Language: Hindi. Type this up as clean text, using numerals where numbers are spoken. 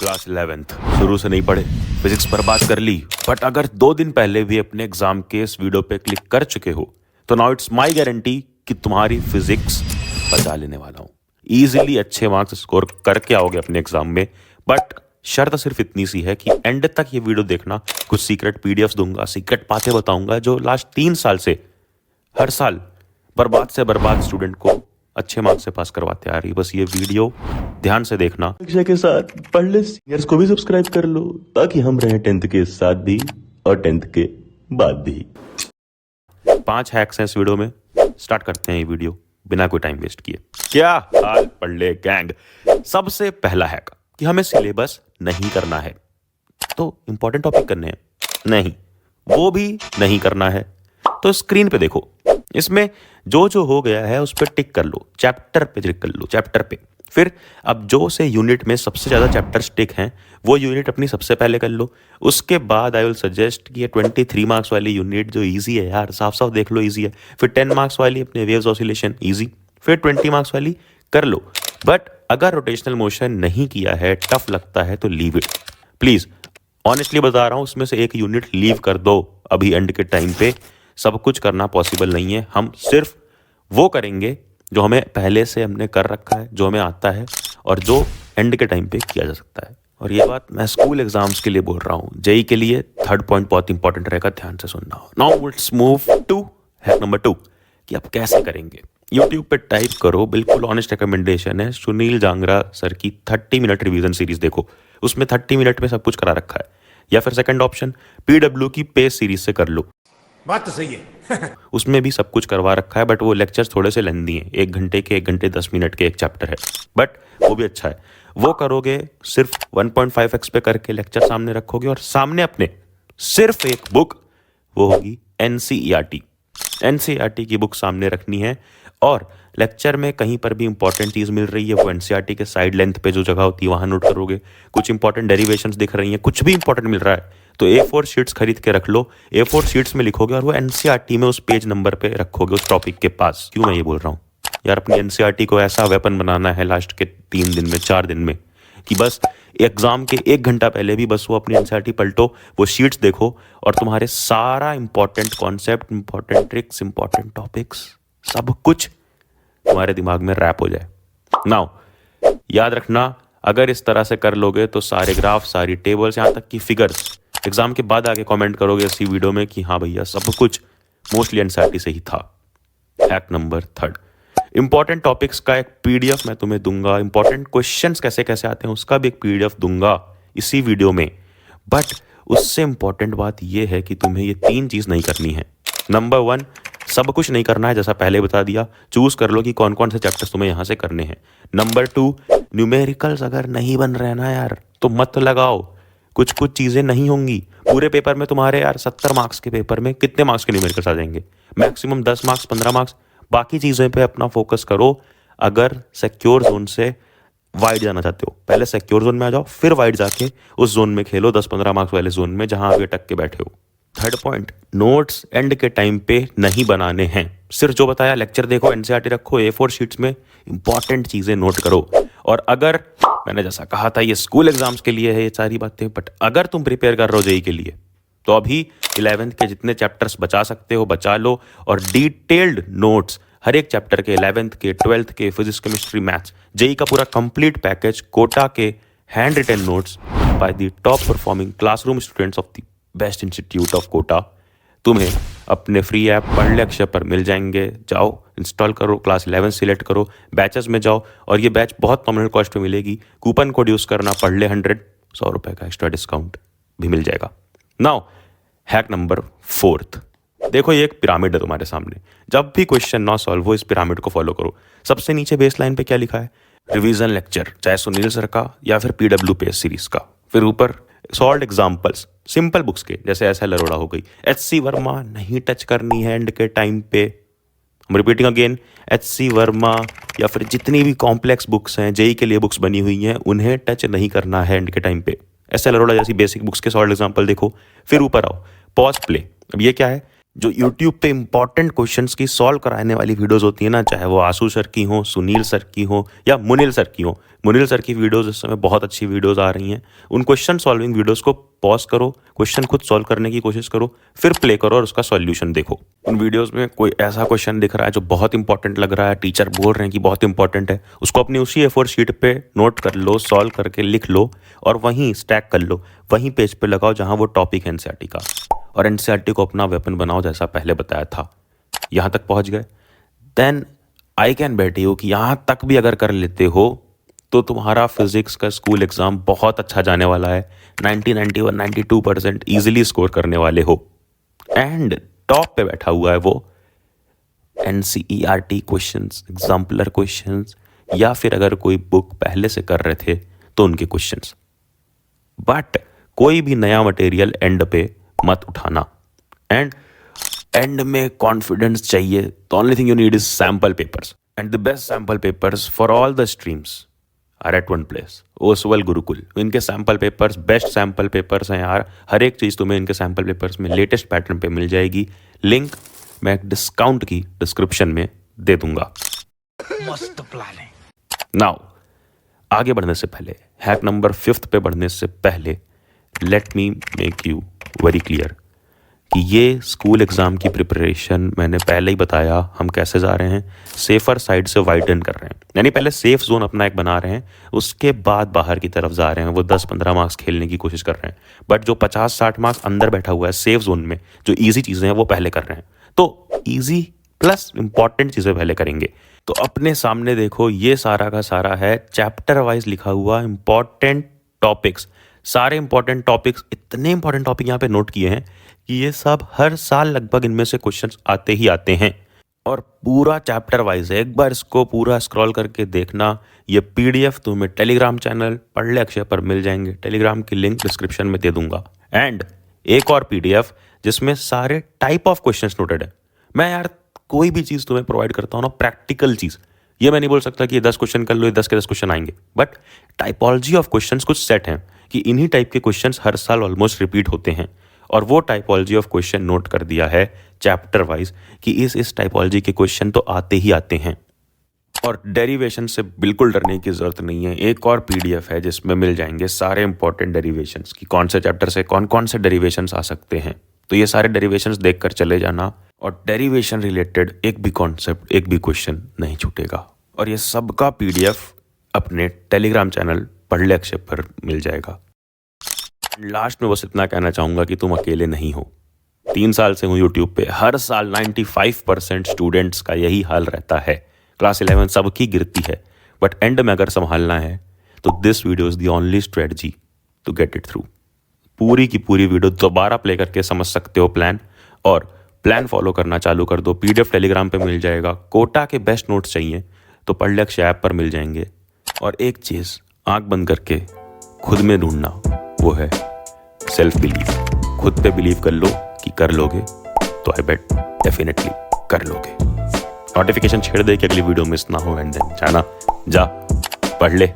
क्लास 11th शुरू से नहीं पढ़े, फिजिक्स पर बात कर ली, बट अगर 2 दिन पहले भी अपने एग्जाम के इस वीडियो पे क्लिक कर चुके हो तो नाउ इट्स माय गारंटी कि तुम्हारी फिजिक्स बचा लेने वाला हूँ। इजीली अच्छे मार्क्स स्कोर करके आओगे अपने एग्जाम में, बट शर्त सिर्फ इतनी सी है कि एंड तक ये वीडियो देखना। कुछ सीक्रेट पीडीएफ्स दूंगा, सीक्रेट बातें बताऊंगा जो लास्ट 3 साल से हर साल बर्बाद से बर्बाद स्टूडेंट को अच्छे मार्क्स से पास करवाते आ रही। बस ये वीडियो ध्यान से देखना। शिक्षा के साथ पढ़ले सीनियर्स को भी सब्सक्राइब कर लो ताकि हम रहें 10th के साथ भी और 10th के बाद भी। 5 हैक्स हैं इस वीडियो में। स्टार्ट करते हैं ये वीडियो बिना कोई टाइम वेस्ट किए। क्या हाल पढ़ले गैंग। सबसे पहला हैक कि हमें सिलेबस नहीं करना है तो इंपॉर्टेंट टॉपिक करने हैं, नहीं वो भी नहीं करना है तो स्क्रीन पे देखो, इसमें जो जो हो गया है उस पर टिक कर लो, चैप्टर पे क्लिक कर लो, चैप्टर पे। फिर अब जो से यूनिट में सबसे ज़्यादा चैप्टर्स टिक हैं वो यूनिट अपनी सबसे पहले कर लो। उसके बाद आई विल सजेस्ट कि ये 23 मार्क्स वाली यूनिट जो इजी है यार, साफ साफ देख लो इजी है। फिर 10 मार्क्स वाली अपने वेव्स ऑसिलेशन इजी, फिर 20 मार्क्स वाली कर लो। बट अगर रोटेशनल मोशन नहीं किया है, टफ लगता है तो लीव इट प्लीज़। ऑनेस्टली बता रहा हूँ, उसमें से एक यूनिट लीव कर दो अभी एंड के टाइम पे। सब कुछ करना पॉसिबल नहीं है, हम सिर्फ वो करेंगे जो हमें पहले से हमने कर रखा है, जो हमें आता है और जो एंड के टाइम पे किया जा सकता है। और ये बात मैं स्कूल एग्जाम्स के लिए बोल रहा हूँ, जेई के लिए थर्ड पॉइंट बहुत इंपॉर्टेंट रहेगा, ध्यान से सुनना। Now let's move to hack number 2 कि आप कैसे करेंगे। यूट्यूब पे टाइप करो, बिल्कुल ऑनेस्ट रिकमेंडेशन है, सुनील जांगरा सर की 30 मिनट रिवीजन सीरीज देखो, उसमें 30 मिनट में सब कुछ करा रखा है। या फिर सेकंड ऑप्शन पीडब्ल्यू की पेस सीरीज से कर लो, बात तो सही है। उसमें भी सब कुछ करवा रखा है, बट वो लेक्चर्स थोड़े से लेंदी हैं, 1 घंटे के 1 घंटे 10 मिनट के एक चैप्टर है, बट वो भी अच्छा है। वो करोगे सिर्फ 1.5x पे करके लेक्चर सामने रखोगे और सामने अपने सिर्फ एक बुक, वो होगी एनसीईआरटी। एनसीईआरटी की बुक सामने रखनी है और लेक्चर में कहीं पर भी इंपॉर्टेंट चीज़ मिल रही है वो एनसीईआरटी के साइड लेंथ पे जो जगह होती है वहाँ नोट करोगे। कुछ इंपॉर्टेंट डेरिवेशंस दिख रही हैं, कुछ भी इंपॉर्टेंट मिल रहा है तो A4 शीट्स खरीद के रख लो, A4 शीट्स में लिखोगे और वो एनसीईआरटी में उस पेज नंबर पे रखोगे उस टॉपिक के पास। क्यों मैं ये बोल रहा हूँ यार, अपनी एनसीईआरटी को ऐसा वेपन बनाना है लास्ट के 3 दिन में 4 दिन में कि बस एग्जाम के 1 घंटा पहले भी बस वो अपनी एनसीईआरटी पलटो, वो शीट्स देखो और तुम्हारे सारा important concept, important tricks, important topics सब कुछ तुम्हारे दिमाग में रैप हो जाए। नाउ याद रखना, अगर इस तरह से कर लोगे तो सारे ग्राफ, सारी टेबल्स, यहाँ तक कि फिगर्स एग्जाम के बाद आके कमेंट करोगे इसी वीडियो में कि हाँ भैया सब कुछ मोस्टली एनसीईआरटी से ही था। हैक नंबर 3, इंपॉर्टेंट टॉपिक्स का एक पीडीएफ मैं तुम्हें दूंगा, इंपॉर्टेंट क्वेश्चंस कैसे कैसे आते हैं उसका भी एक पीडीएफ दूंगा इसी वीडियो में। बट उससे इंपॉर्टेंट बात यह है कि तुम्हें ये 3 चीज़ नहीं करनी है। नंबर 1, सब कुछ नहीं करना है, जैसा पहले बता दिया, चूज कर लो कि कौन कौन से चैप्टर्स तुम्हें यहाँ से करने हैं। नंबर 2, न्यूमेरिकल्स अगर नहीं बन रहे ना यार तो मत लगाओ, कुछ कुछ चीज़ें नहीं होंगी। पूरे पेपर में तुम्हारे यार 70 मार्क्स के पेपर में कितने मार्क्स के न्यूमेरिकल्स आ जाएंगे? Maximum 10 marks, 15 marks. बाकी चीज़ों पे अपना फोकस करो। अगर सिक्योर जोन से वाइड जाना चाहते हो, पहले सिक्योर जोन में आ जाओ, फिर वाइड जाके उस जोन में खेलो, 10-15 मार्क्स वाले जोन में जहां अभी अटक के बैठे हो। थर्ड पॉइंट, नोट्स एंड के टाइम पे नहीं बनाने हैं। सिर्फ जो बताया लेक्चर देखो, एनसीईआरटी रखो, A4 शीट्स में इंपॉर्टेंट चीज़ें नोट करो। और अगर मैंने जैसा कहा था ये स्कूल एग्जाम्स के लिए है ये सारी बातें, बट अगर तुम प्रिपेयर कर रहे हो जेई के लिए तो अभी 11th के जितने चैप्टर्स बचा सकते हो बचा लो और डिटेल्ड नोट्स हर एक चैप्टर के, 11th के, 12th के, फिजिक्स, केमिस्ट्री, मैथ्स, जेई का पूरा कंप्लीट पैकेज, कोटा के handwritten notes by the top performing classroom students of the best institute of Kota तुम्हें अपने फ्री ऐप पढ़ले अक्षर पर मिल जाएंगे। जाओ इंस्टॉल करो, क्लास 11 सिलेक्ट करो, बैचेस में जाओ और ये बैच बहुत नॉमिनल कॉस्ट पे मिलेगी। कूपन कोड यूज़ करना, पढ़ले 100, 100 रुपये का एक्स्ट्रा डिस्काउंट भी मिल जाएगा। नाउ हैक नंबर 4, देखो ये एक पिरामिड है तुम्हारे सामने, जब भी क्वेश्चन ना सॉल्व हो इस पिरामिड को फॉलो करो। सबसे नीचे बेस लाइन पे क्या लिखा है? रिवीजन लेक्चर, चाहे सुनील सर का या फिर पीडब्ल्यू पेस सीरीज का। फिर ऊपर सॉल्व एग्जाम्पल्स सिंपल बुक्स के, जैसे एस.एल. अरोड़ा हो गई, H.C. वर्मा नहीं टच करनी है एंड के टाइम पे। हम रिपीटिंग अगेन, H.C. वर्मा या फिर जितनी भी कॉम्प्लेक्स बुक्स हैं, जेई के लिए बुक्स बनी हुई हैं, उन्हें टच नहीं करना है एंड के टाइम पे। एस.एल. अरोड़ा जैसी बेसिक बुक्स के सॉल्व एग्जाम्पल देखो। फिर ऊपर आओ, पॉज प्ले। अब ये क्या है? जो YouTube पे इंपॉर्टेंट क्वेश्चंस की सॉल्व कराने वाली वीडियोस होती है ना, चाहे वो आशु सर की हो, सुनील सर की हो या मुनील सर की हो। मुनील सर की वीडियोस इस समय बहुत अच्छी वीडियोस आ रही हैं। उन क्वेश्चन सॉल्विंग वीडियोस को पॉज करो, क्वेश्चन खुद सॉल्व करने की कोशिश करो, फिर प्ले करो और उसका सॉल्यूशन देखो। उन वीडियोस में कोई ऐसा क्वेश्चन दिख रहा है जो बहुत इंपॉर्टेंट लग रहा है, टीचर बोल रहे हैं कि बहुत इंपॉर्टेंट है, उसको अपनी उसी A4 शीट पे नोट कर लो, सॉल्व करके लिख लो और वहीं स्टैक कर लो, वहीं पेज पे लगाओ जहां वो टॉपिक है एनसीईआरटी का, और एनसीईआरटी को अपना वेपन बनाओ जैसा पहले बताया था। यहाँ तक पहुँच गए, then I can bet you कि यहाँ तक भी अगर कर लेते हो तो तुम्हारा फिजिक्स का स्कूल एग्ज़ाम बहुत अच्छा जाने वाला है। 90, 91, 92% ईजिली स्कोर करने वाले हो। एंड टॉप पे बैठा हुआ है वो एनसीईआरटी क्वेश्चंस, एग्जाम्पलर क्वेश्चंस, या फिर अगर कोई बुक पहले से कर रहे थे तो उनके क्वेश्चंस। बट कोई भी नया मटेरियल एंड पे मत उठाना। एंड में कॉन्फिडेंस चाहिए। The only thing you need is sample papers, and the best sample papers for all the streams are at one place, Oswaal Gurukul. इनके sample papers best sample papers हैं यार। हर एक चीज़ तुम्हें इनके सैम्पल पेपर्स में लेटेस्ट पैटर्न पे मिल जाएगी। लिंक मैं डिस्काउंट की डिस्क्रिप्शन में दे दूंगा। मस्त प्लान है। नाउ आगे बढ़ने से पहले, हैक नंबर 5 पे बढ़ने से पहले, let me make you very clear कि ये स्कूल एग्ज़ाम की प्रिपरेशन मैंने पहले ही बताया हम कैसे जा रहे हैं। सेफर साइड से वाइडन कर रहे हैं, यानी पहले सेफ जोन अपना एक बना रहे हैं, उसके बाद बाहर की तरफ जा रहे हैं। वो 10-15 मार्क्स खेलने की कोशिश कर रहे हैं, बट जो 50-60 मार्क्स अंदर बैठा हुआ है सेफ जोन में, जो ईजी चीज़ें हैं वो पहले कर रहे हैं। तो ईजी प्लस इंपॉर्टेंट चीज़ें पहले करेंगे। तो अपने सामने देखो, ये सारा का सारा है चैप्टर वाइज लिखा हुआ इंपॉर्टेंट टॉपिक्स। सारे इंपॉर्टेंट टॉपिक्स, इतने इंपॉर्टेंट टॉपिक यहाँ पे नोट किए हैं कि ये सब हर साल लगभग इनमें से क्वेश्चंस आते ही आते हैं, और पूरा चैप्टर वाइज है। एक बार इसको पूरा स्क्रॉल करके देखना। ये PDF तुम्हें टेलीग्राम चैनल पढ़ ले अक्षय पर मिल जाएंगे। टेलीग्राम की लिंक डिस्क्रिप्शन में दे दूंगा। एंड एक और PDF जिसमें सारे टाइप ऑफ क्वेश्चंस नोटेड है। मैं यार कोई भी चीज़ तुम्हें प्रोवाइड करता हूँ ना, प्रैक्टिकल चीज़, ये मैं नहीं बोल सकता कि ये 10 क्वेश्चन कर लो, ये 10 के 10 क्वेश्चन आएंगे, बट टाइपोलॉजी ऑफ क्वेश्चंस कुछ सेट हैं कि इन्हीं टाइप के क्वेश्चंस हर साल ऑलमोस्ट रिपीट होते हैं, और वो टाइपोलॉजी ऑफ क्वेश्चन नोट कर दिया है चैप्टर वाइज कि इस टाइपोलॉजी के क्वेश्चन तो आते ही आते हैं। और डेरिवेशन से बिल्कुल डरने की जरूरत नहीं है। एक और PDF है जिसमें मिल जाएंगे सारे इंपॉर्टेंट डेरिवेशंस कि कौन से चैप्टर से कौन कौन से डेरिवेशंस आ सकते हैं। तो ये सारे डेरिवेशंस देख कर चले जाना, और डेरिवेशन रिलेटेड एक भी कॉन्सेप्ट, एक भी क्वेश्चन नहीं छूटेगा। और ये सबका PDF अपने टेलीग्राम चैनल पढ़ ले अक्षय पर मिल जाएगा। लास्ट में बस इतना कहना चाहूँगा कि तुम अकेले नहीं हो। 3 साल से हूँ यूट्यूब पे, हर साल 95% स्टूडेंट्स का यही हाल रहता है। क्लास 11 सबकी गिरती है, बट एंड में अगर संभालना है तो this video is the only strategy to get it through. पूरी की पूरी वीडियो दोबारा प्ले करके समझ सकते हो प्लान, और प्लान फॉलो करना चालू कर दो। PDF टेलीग्राम पे मिल जाएगा। कोटा के बेस्ट नोट्स चाहिए तो पढ़ ले अक्षय ऐप पर मिल जाएंगे। और एक चीज़ आंख बंद करके खुद में ढूंढना, वो है सेल्फ बिलीव। खुद पे बिलीव कर लो कि कर लोगे, तो आई बेट डेफिनेटली कर लोगे। नोटिफिकेशन छेड़ दे कि अगली वीडियो मिस ना हो, एंड देन जाना, जा पढ़ ले।